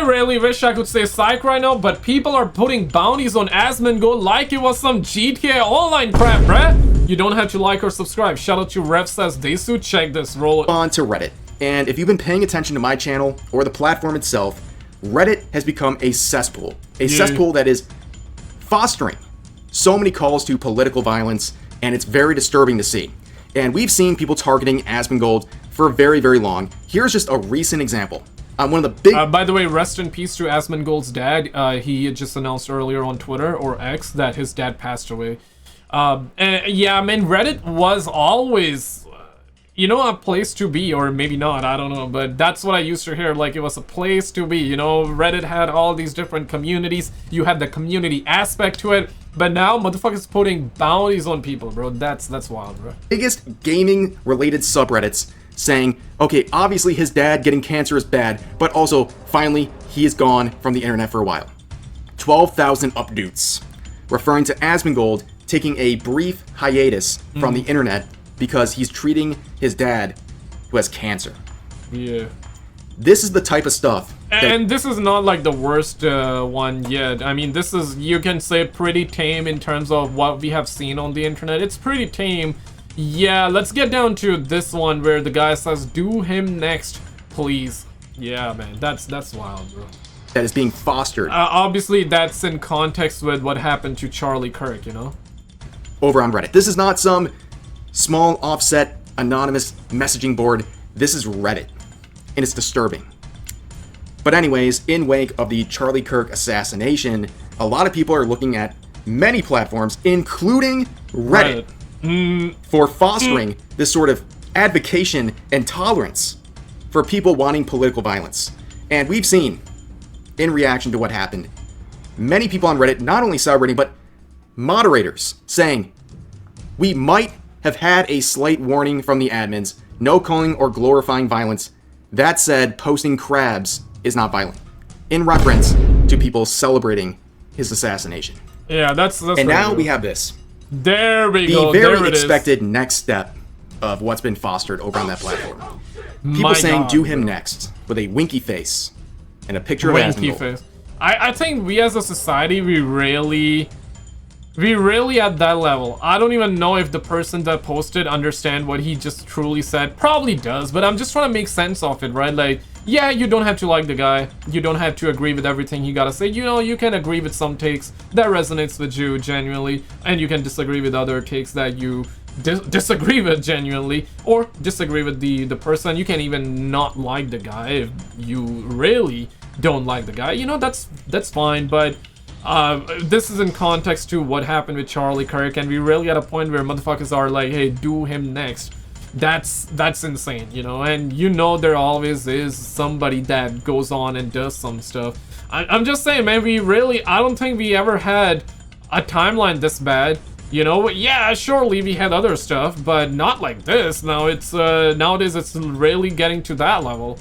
really wish I could say psych right now, but people are putting bounties on Asmongold like it was some GTA Online crap, bruh. You don't have to like or subscribe. Shout out to Rev Says Desu. Check this. Roll. On to Reddit. And if you've been paying attention to my channel or the platform itself, Reddit has become a cesspool. A cesspool that is fostering so many calls to political violence, and it's very disturbing to see. And we've seen people targeting Asmongold for very, very long. Here's just a recent example. One of the big... by the way, rest in peace to Asmongold's dad. He just announced earlier on Twitter, or X, that his dad passed away. And yeah, I mean, Reddit was always, you know, a place to be, or maybe not, I don't know, but that's what I used to hear, like, it was a place to be, you know. Reddit had all these different communities, you had the community aspect to it, but now motherfuckers putting bounties on people, bro. That's wild, bro. Biggest gaming-related subreddits saying, okay, obviously his dad getting cancer is bad, but also, finally, he is gone from the internet for a while. 12,000 updates, referring to Asmongold taking a brief hiatus from the internet because he's treating his dad who has cancer. Yeah. This is the type of stuff. And this is not like the worst one yet. I mean, this is, you can say, pretty tame in terms of what we have seen on the internet. It's pretty tame. Yeah, let's get down to this one where the guy says, "Do him next, please." Yeah, man, that's wild, bro. That is being fostered. Obviously, that's in context with what happened to Charlie Kirk, you know? Over on Reddit. This is not some small offset anonymous messaging board. This is Reddit, and it's disturbing. But anyways, in wake of the Charlie Kirk assassination, a lot of people are looking at many platforms, including Reddit, for fostering this sort of advocation and tolerance for people wanting political violence. And we've seen, in reaction to what happened, many people on Reddit not only celebrating, but moderators saying, "We might have had a slight warning from the admins, no calling or glorifying violence. That said, posting crabs is not violent," in reference to people celebrating his assassination. Yeah, that's and now we have this. There we go. The very expected next step of what's been fostered over on that platform. People saying, "Do him next," with a winky face and a picture of Asmongold. I think we as a society, we really at that level. I don't even know if the person that posted understand what he just truly said. Probably does, but I'm just trying to make sense of it, right? Like, yeah, you don't have to like the guy. You don't have to agree with everything he gotta say. You know, you can agree with some takes that resonates with you genuinely, and you can disagree with other takes that you disagree with genuinely, or disagree with the person. You can even not like the guy if you really don't like the guy. You know, that's fine, but this is in context to what happened with Charlie Kirk, and we really at a point where motherfuckers are like, "Hey, do him next." That's insane, you know. And you know, there always is somebody that goes on and does some stuff. I'm just saying, man, I don't think we ever had a timeline this bad, you know. Yeah, surely we had other stuff, but not like this. Now it's nowadays it's really getting to that level.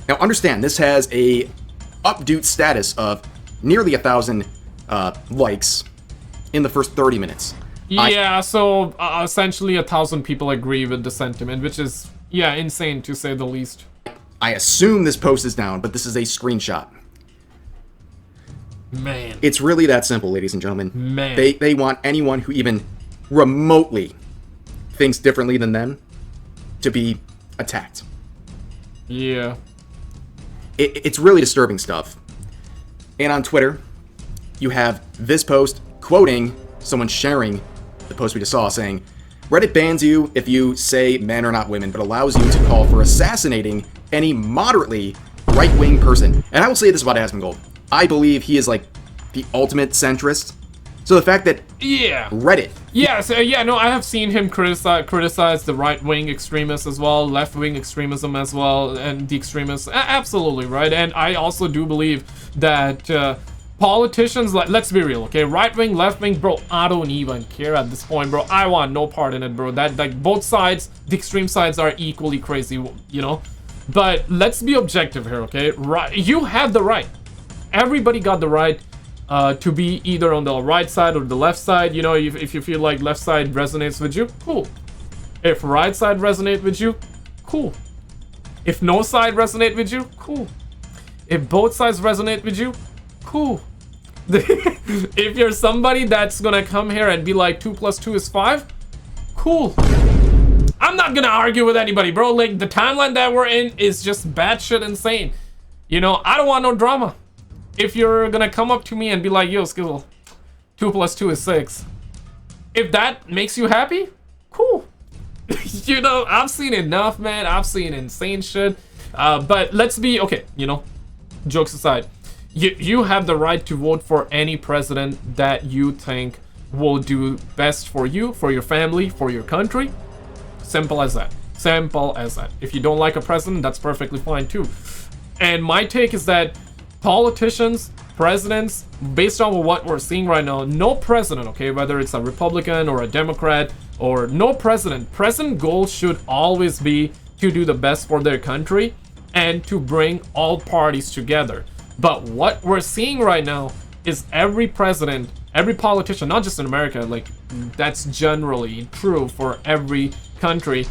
Now understand, this has a update status of nearly 1,000 likes in the first 30 minutes. Yeah, so essentially 1,000 people agree with the sentiment, which is, yeah, insane to say the least. I assume this post is down, but this is a screenshot. Man. It's really that simple, ladies and gentlemen. Man. They want anyone who even remotely thinks differently than them to be attacked. Yeah. It's really disturbing stuff. And on Twitter, you have this post quoting someone sharing the post we just saw, saying, "Reddit bans you if you say men are not women, but allows you to call for assassinating any moderately right-wing person." And I will say this about Asmongold. I believe he is like the ultimate centrist. So the fact that Reddit... Yeah, so, yeah, no, I have seen him criticize the right-wing extremists as well, left-wing extremism as well, and the extremists. Absolutely, right? And I also do believe that... politicians, like, let's be real, okay? Right wing, left wing, bro, I don't even care at this point, bro. I want no part in it, bro. That, like, both sides, the extreme sides are equally crazy, you know? But let's be objective here, okay? Right, you have the right. Everybody got the right to be either on the right side or the left side. You know, if you feel like left side resonates with you, cool. If right side resonates with you, cool. If no side resonate with you, cool. If both sides resonate with you, cool. If you're somebody that's gonna come here and be like 2 + 2 is 5, cool. I'm not gonna argue with anybody, bro. Like, the timeline that we're in is just batshit insane. You know, I don't want no drama. If you're gonna come up to me and be like, yo, SKizzle, 2 + 2 is 6. If that makes you happy, cool. You know, I've seen enough, man. I've seen insane shit. But let's be, okay, you know, jokes aside. You have the right to vote for any president that you think will do best for you, for your family, for your country. Simple as that. Simple as that. If you don't like a president, that's perfectly fine too. And my take is that politicians, presidents, based on what we're seeing right now, no president, okay, whether it's a Republican or a Democrat or no president, president goal should always be to do the best for their country and to bring all parties together. But what we're seeing right now is every president, every politician, not just in America, like that's generally true for every country,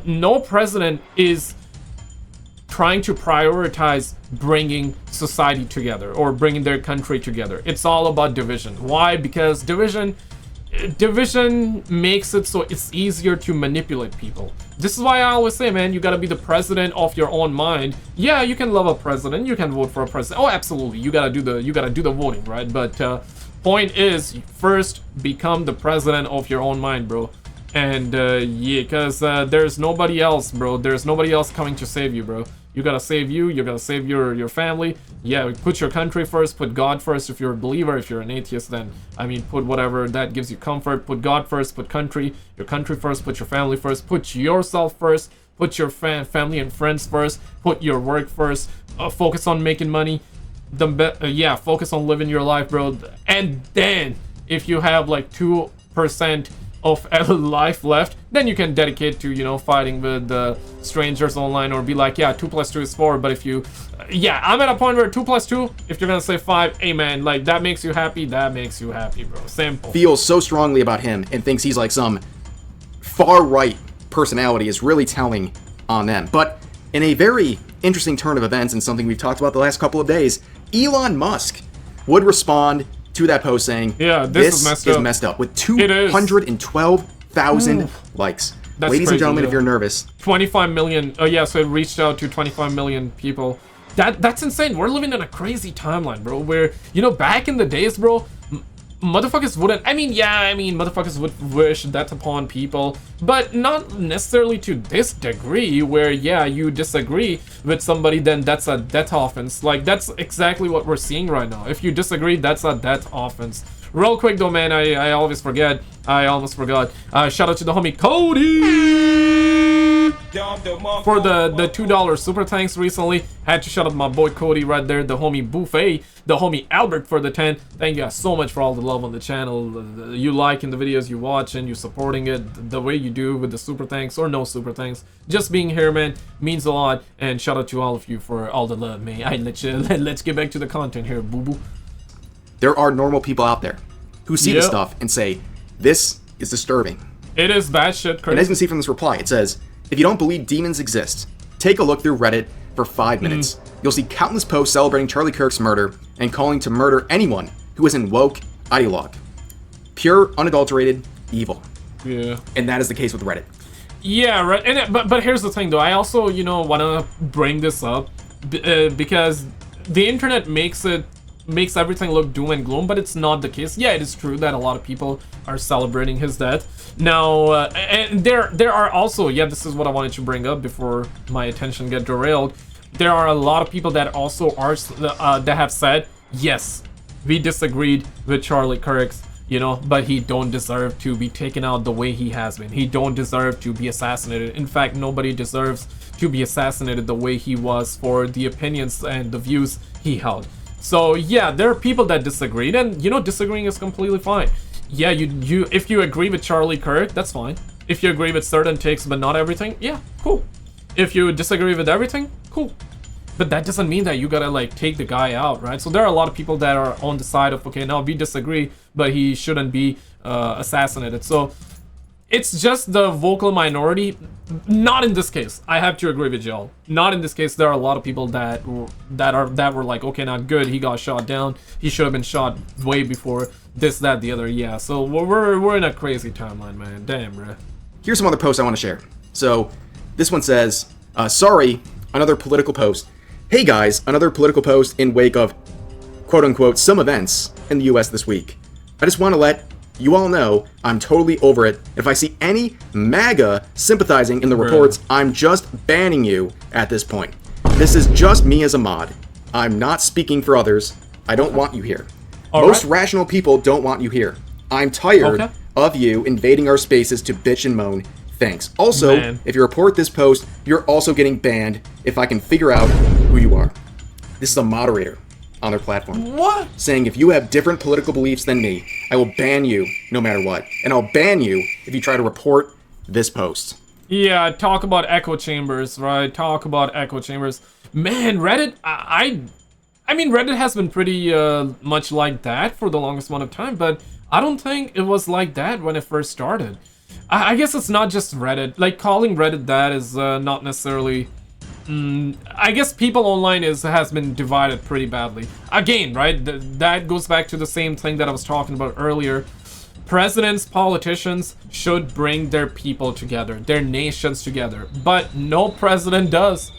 no president is trying to prioritize bringing society together or bringing their country together. It's all about division. Why? Because division makes it so it's easier to manipulate people. This is why I always say, man, you gotta be the president of your own mind. Yeah, you can love a president, you can vote for a president. Oh, absolutely, you gotta do the voting, right? But point is, first become the president of your own mind, bro. And yeah, because there's nobody else, bro. There's nobody else coming to save you, bro. You gotta save you, you gotta save your family. Yeah, put your country first, put God first. If you're a believer, if you're an atheist, then, I mean, put whatever that gives you comfort. Put God first, put your country first, put your family first, put yourself first, put your family and friends first, put your work first, focus on making money. Yeah, focus on living your life, bro. And then, if you have like 2% of life left, then you can dedicate to, you know, fighting with the strangers online, or be like, yeah, 2 + 2 is 4. But if you, yeah, I'm at a point where 2 + 2, if you're gonna say 5, hey man, like, that makes you happy, that makes you happy, bro. Simple. Feels so strongly about him and thinks he's like some far right personality is really telling on them. But in a very interesting turn of events, and something we've talked about the last couple of days, Elon Musk would respond to that post saying, yeah, this is messed up, with 212,000 likes. That's Ladies crazy, and gentlemen, yeah. if you're nervous, 25 million. Oh yeah, so it reached out to 25 million people. That's insane. We're living in a crazy timeline, bro, where, you know, back in the days, bro, motherfuckers wouldn't, motherfuckers would wish death upon people, but not necessarily to this degree where, yeah, you disagree with somebody, then that's a death offense. Like, that's exactly what we're seeing right now. If you disagree, that's a death offense. Real quick though, man, I always forget. I almost forgot. Shout out to the homie Cody for the $2 super thanks recently. Had to shout out my boy Cody right there, the homie Buffet, the homie Albert for the 10. Thank you guys so much for all the love on the channel. You liking the videos, you watching, you supporting it the way you do with the super thanks or no super thanks. Just being here, man, means a lot. And shout out to all of you for all the love, man. Let's get back to the content here, boo boo. there are normal people out there who see this stuff and say, this is disturbing. It is bad shit, crazy. And as you can see from this reply, it says, if you don't believe demons exist, take a look through Reddit for 5 minutes. You'll see countless posts celebrating Charlie Kirk's murder and calling to murder anyone who isn't woke ideologue. Pure, unadulterated evil. Yeah. And that is the case with Reddit. Yeah, right. And but here's the thing, though. I also, you know, want to bring this up because the internet makes everything look doom and gloom, but it's not the case. Yeah, it is true that a lot of people are celebrating his death. Now, and there are also, yeah, this is what I wanted to bring up before my attention get derailed. There are a lot of people that also are that have said, yes, we disagreed with Charlie Kirk's, you know, but he don't deserve to be taken out the way he has been. He don't deserve to be assassinated. In fact, nobody deserves to be assassinated the way he was for the opinions and the views he held. So yeah, there are people that disagreed, and you know, disagreeing is completely fine. Yeah, you if you agree with Charlie Kirk, that's fine. If you agree with certain takes but not everything, yeah, cool. If you disagree with everything, cool. But that doesn't mean that you gotta like take the guy out, right? So there are a lot of people that are on the side of, okay, now we disagree, but he shouldn't be assassinated. So it's just the vocal minority. Not in this case. I have to agree with y'all. Not in this case. There are a lot of people that were like, okay, not good. He got shot down. He should have been shot way before this, that, the other. Yeah. So we're in a crazy timeline, man. Damn, bro. Here's some other posts I want to share. So this one says, sorry, another political post. Hey guys, another political post in wake of quote unquote some events in the US this week. I just want to let you all know I'm totally over it. If I see any MAGA sympathizing in the reports, I'm just banning you at this point. This is just me as a mod. I'm not speaking for others. I don't want you here. Most rational people don't want you here. I'm tired of you invading our spaces to bitch and moan. Thanks. Also, if you report this post, you're also getting banned if I can figure out who you are. This is a moderator on their platform. What? Saying if you have different political beliefs than me, I will ban you no matter what. And I'll ban you if you try to report this post. Yeah, talk about echo chambers, right? Talk about echo chambers. Man, Reddit, I mean, Reddit has been pretty much like that for the longest amount of time, but I don't think it was like that when it first started. I guess it's not just Reddit. Like, calling Reddit that is not necessarily... I guess people online has been divided pretty badly. Again, right? That goes back to the same thing that I was talking about earlier. Presidents, politicians should bring their people together, their nations together. But no president does.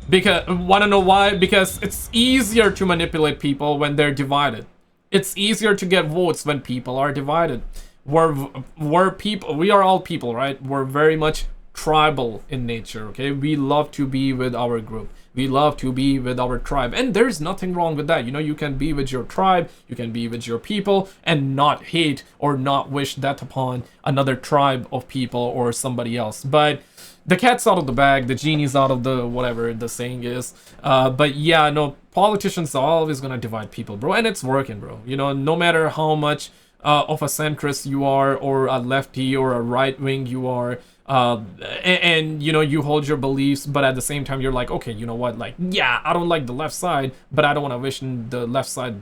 Because, wanna know why? Because it's easier to manipulate people when they're divided. It's easier to get votes when people are divided. We're people. We are all people, right? We're very much tribal in nature, okay? We love to be with our group. We love to be with our tribe. And there's nothing wrong with that. You know, you can be with your tribe, you can be with your people, and not hate or not wish death upon another tribe of people or somebody else. But the cat's out of the bag, the genie's out of the whatever the saying is. But yeah, no, politicians are always gonna divide people, bro. And it's working, bro. You know, no matter how much of a centrist you are, or a lefty, or a right wing you are, and you know, you hold your beliefs, but at the same time you're like, okay, you know what, like, yeah, I don't like the left side, but I don't want to wish the left side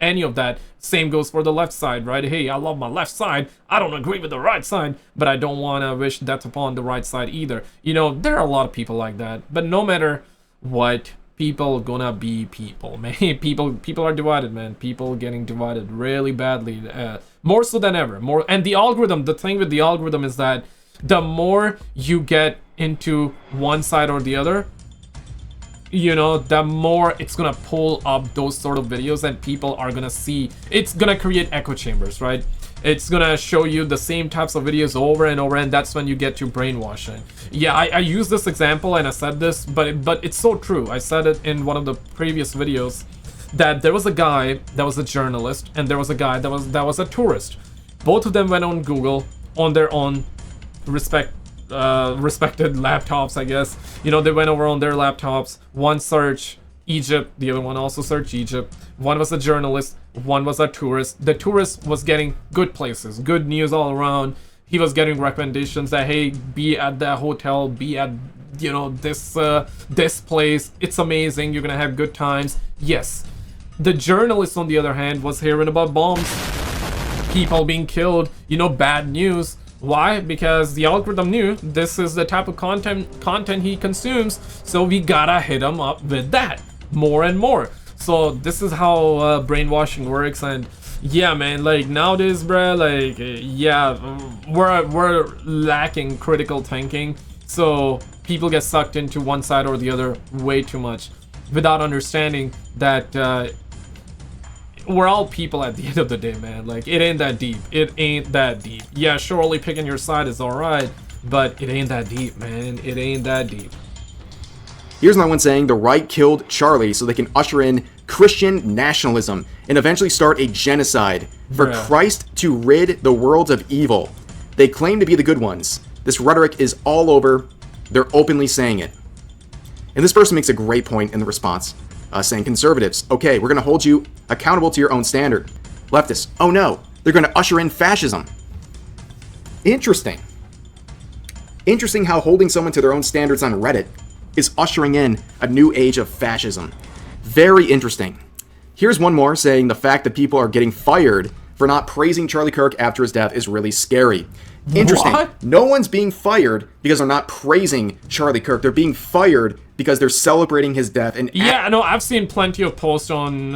any of that. Same goes for the left side, right? Hey, I love my left side, I don't agree with the right side, but I don't want to wish death upon the right side either. You know, there are a lot of people like that. But no matter what, people gonna be people, man. People are divided, man. People getting divided really badly, more so than ever. And the algorithm, the thing with the algorithm is that the more you get into one side or the other, you know, the more it's gonna pull up those sort of videos, and people are gonna see. It's gonna create echo chambers, right? It's gonna show you the same types of videos over and over, and that's when you get to brainwashing. Yeah, I used this example and I said this, but it's so true. I said it in one of the previous videos that there was a guy that was a journalist, and there was a guy that was a tourist. Both of them went on Google on their own respected laptops, I guess. You know, they went over on their laptops. One searched Egypt, the other one also searched Egypt. One was a journalist, one was a tourist. The tourist was getting good places, good news all around. He was getting recommendations that, hey, be at that hotel, be at, you know, this place, it's amazing, you're gonna have good times. Yes. The journalist, on the other hand, was hearing about bombs, people being killed, you know, bad news. Why? Because the algorithm knew this is the type of content he consumes, so we gotta hit him up with that more and more. So this is how brainwashing works. And yeah, man, like nowadays, bruh, like yeah, we're lacking critical thinking, so people get sucked into one side or the other way too much without understanding that we're all people at the end of the day, man. Like, it ain't that deep. It ain't that deep. Yeah, surely picking your side is alright, but it ain't that deep, man. It ain't that deep. Here's another one saying the right killed Charlie so they can usher in Christian nationalism and eventually start a genocide for Christ to rid the world of evil. They claim to be the good ones. This rhetoric is all over. They're openly saying it. And this person makes a great point in the response. Saying conservatives, okay, we're going to hold you accountable to your own standard. Leftists, oh no, they're going to usher in fascism. Interesting. Interesting how holding someone to their own standards on Reddit is ushering in a new age of fascism. Very interesting. Here's one more saying the fact that people are getting fired for not praising Charlie Kirk after his death is really scary. Interesting. What? No one's being fired because they're not praising Charlie Kirk. They're being fired because they're celebrating his death. And yeah, no, I've seen plenty of posts on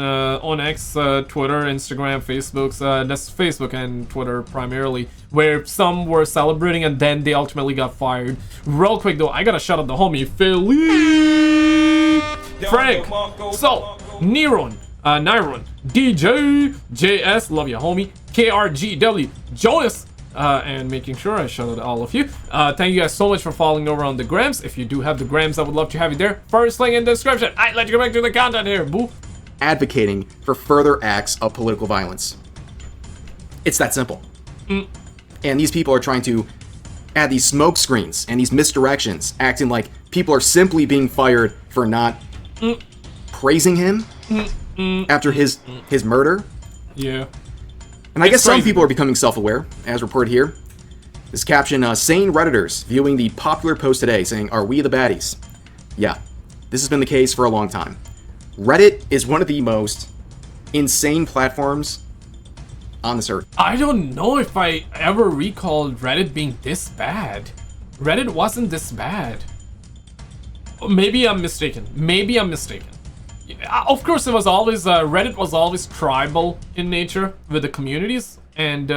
X, Twitter, Instagram, Facebook. That's Facebook and Twitter primarily, where some were celebrating and then they ultimately got fired. Real quick though, I gotta shout out the homie Philly, Frank, so Niron, DJ, JS, love you homie, KRGW, Jonas. And making sure I shout out all of you. Thank you guys so much for following over on the grams. If you do have the grams, I would love to have you there. First link in the description. Alright, let's get back to the content here, boo. Advocating for further acts of political violence. It's that simple. And these people are trying to add these smoke screens and these misdirections, acting like people are simply being fired for not praising him after his murder. Yeah. And I guess some people are becoming self-aware, as reported here. This caption, sane Redditors viewing the popular post today saying, "Are we the baddies?" Yeah, this has been the case for a long time. Reddit is one of the most insane platforms on this earth. I don't know if I ever recalled Reddit being this bad. Reddit wasn't this bad. Maybe I'm mistaken. Of course, it was always Reddit was always tribal in nature with the communities, and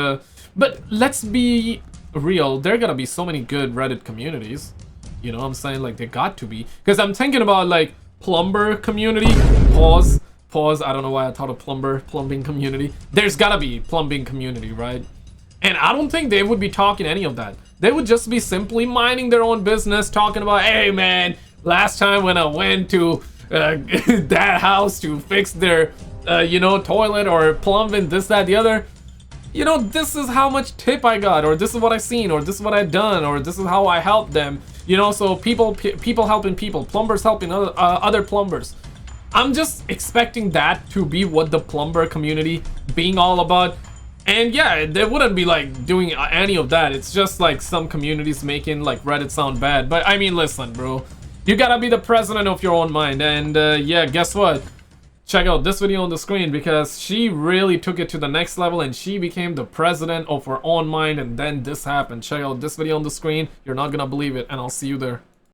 but let's be real. There gotta be so many good Reddit communities. You know what I'm saying? Like, they got to be, because I'm thinking about like plumber community. Pause. I don't know why I thought of plumbing community. There's gotta be plumbing community, right? And I don't think they would be talking any of that. They would just be simply minding their own business, talking about, hey man, last time when I went to that house to fix their toilet or plumbing, this, that, the other, this is how much tip I got, or this is what I seen, or this is what I done, or this is how I helped them. So people helping people, plumbers helping other plumbers. I'm just expecting that to be what the plumber community being all about. And yeah, they wouldn't be like doing any of that. It's just like some communities making like Reddit sound bad. But I mean, listen, bro, you gotta be the president of your own mind. And yeah, guess what? Check out this video on the screen, because she really took it to the next level and she became the president of her own mind, and then this happened. Check out this video on the screen. You're not gonna believe it, and I'll see you there.